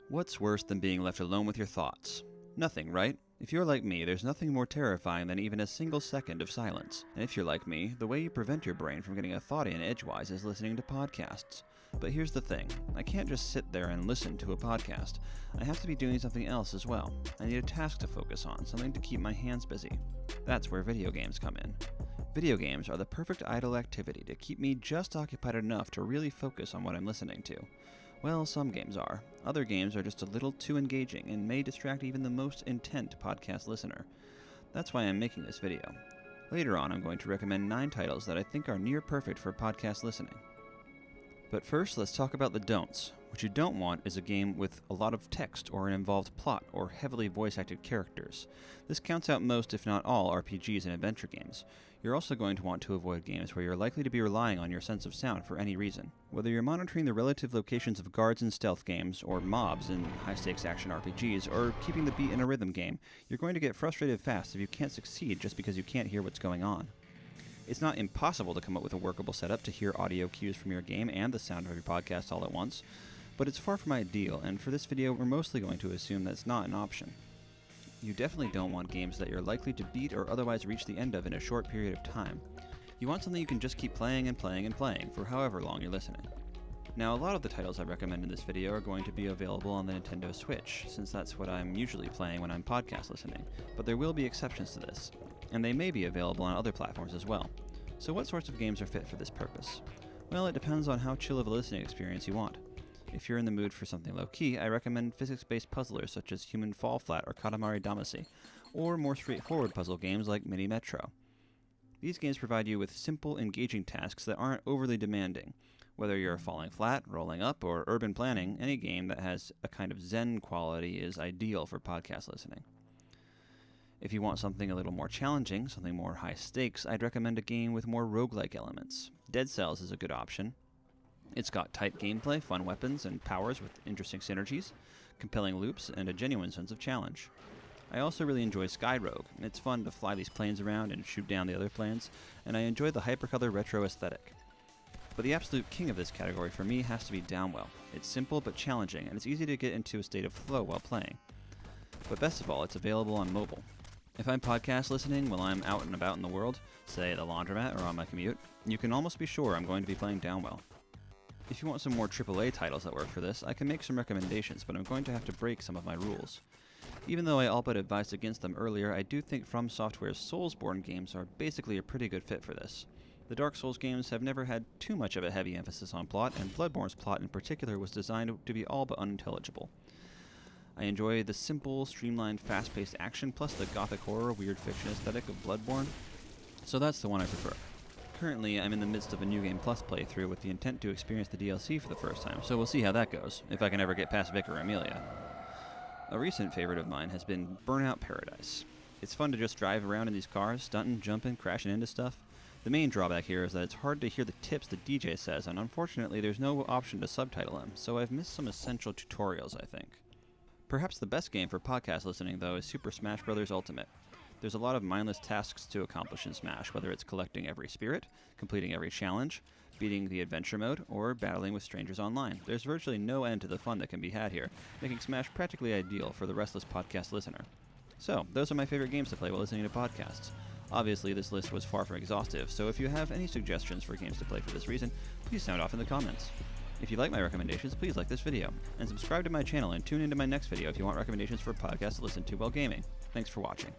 What's worse than being left alone with your thoughts? Nothing, right? If you're like me, there's nothing more terrifying than even a single second of silence. And if you're like me, the way you prevent your brain from getting a thought in edgewise is listening to podcasts. But here's the thing, I can't just sit there and listen to a podcast. I have to be doing something else as well. I need a task to focus on, something to keep my hands busy. That's where video games come in. Video games are the perfect idle activity to keep me just occupied enough to really focus on what I'm listening to. Well, some games are. Other games are just a little too engaging and may distract even the most intent podcast listener. That's why I'm making this video. Later on, I'm going to recommend 9 titles that I think are near perfect for podcast listening. But first, let's talk about the don'ts. What you don't want is a game with a lot of text or an involved plot or heavily voice-acted characters. This counts out most, if not all, RPGs and adventure games. You're also going to want to avoid games where you're likely to be relying on your sense of sound for any reason. Whether you're monitoring the relative locations of guards in stealth games, or mobs in high-stakes action RPGs, or keeping the beat in a rhythm game, you're going to get frustrated fast if you can't succeed just because you can't hear what's going on. It's not impossible to come up with a workable setup to hear audio cues from your game and the sound of your podcast all at once, but it's far from ideal, and for this video we're mostly going to assume that it's not an option. You definitely don't want games that you're likely to beat or otherwise reach the end of in a short period of time. You want something you can just keep playing and playing and playing for however long you're listening. Now, a lot of the titles I recommend in this video are going to be available on the Nintendo Switch, since that's what I'm usually playing when I'm podcast listening, but there will be exceptions to this, and they may be available on other platforms as well. So what sorts of games are fit for this purpose? Well, it depends on how chill of a listening experience you want. If you're in the mood for something low-key, I recommend physics-based puzzlers such as Human Fall Flat or Katamari Damacy, or more straightforward puzzle games like Mini Metro. These games provide you with simple, engaging tasks that aren't overly demanding. Whether you're falling flat, rolling up, or urban planning, any game that has a kind of zen quality is ideal for podcast listening. If you want something a little more challenging, something more high stakes, I'd recommend a game with more roguelike elements. Dead Cells is a good option. It's got tight gameplay, fun weapons, and powers with interesting synergies, compelling loops, and a genuine sense of challenge. I also really enjoy Skyrogue. It's fun to fly these planes around and shoot down the other planes, and I enjoy the hypercolor retro aesthetic. But the absolute king of this category for me has to be Downwell. It's simple but challenging, and it's easy to get into a state of flow while playing. But best of all, it's available on mobile. If I'm podcast listening while I'm out and about in the world, say at the laundromat or on my commute, you can almost be sure I'm going to be playing Downwell. If you want some more AAA titles that work for this, I can make some recommendations, but I'm going to have to break some of my rules. Even though I all but advised against them earlier, I do think From Software's Soulsborne games are basically a pretty good fit for this. The Dark Souls games have never had too much of a heavy emphasis on plot, and Bloodborne's plot in particular was designed to be all but unintelligible. I enjoy the simple, streamlined, fast-paced action plus the gothic horror, weird fiction aesthetic of Bloodborne, so that's the one I prefer. Currently, I'm in the midst of a New Game Plus playthrough with the intent to experience the DLC for the first time, so we'll see how that goes, if I can ever get past Vicar Amelia. A recent favorite of mine has been Burnout Paradise. It's fun to just drive around in these cars, stunting, jumping, crashing into stuff. The main drawback here is that it's hard to hear the tips the DJ says, and unfortunately there's no option to subtitle them, so I've missed some essential tutorials, I think. Perhaps the best game for podcast listening, though, is Super Smash Bros. Ultimate. There's a lot of mindless tasks to accomplish in Smash, whether it's collecting every spirit, completing every challenge, beating the adventure mode, or battling with strangers online. There's virtually no end to the fun that can be had here, making Smash practically ideal for the restless podcast listener. So, those are my favorite games to play while listening to podcasts. Obviously, this list was far from exhaustive, so if you have any suggestions for games to play for this reason, please sound off in the comments. If you like my recommendations, please like this video, and subscribe to my channel and tune into my next video if you want recommendations for podcasts to listen to while gaming. Thanks for watching.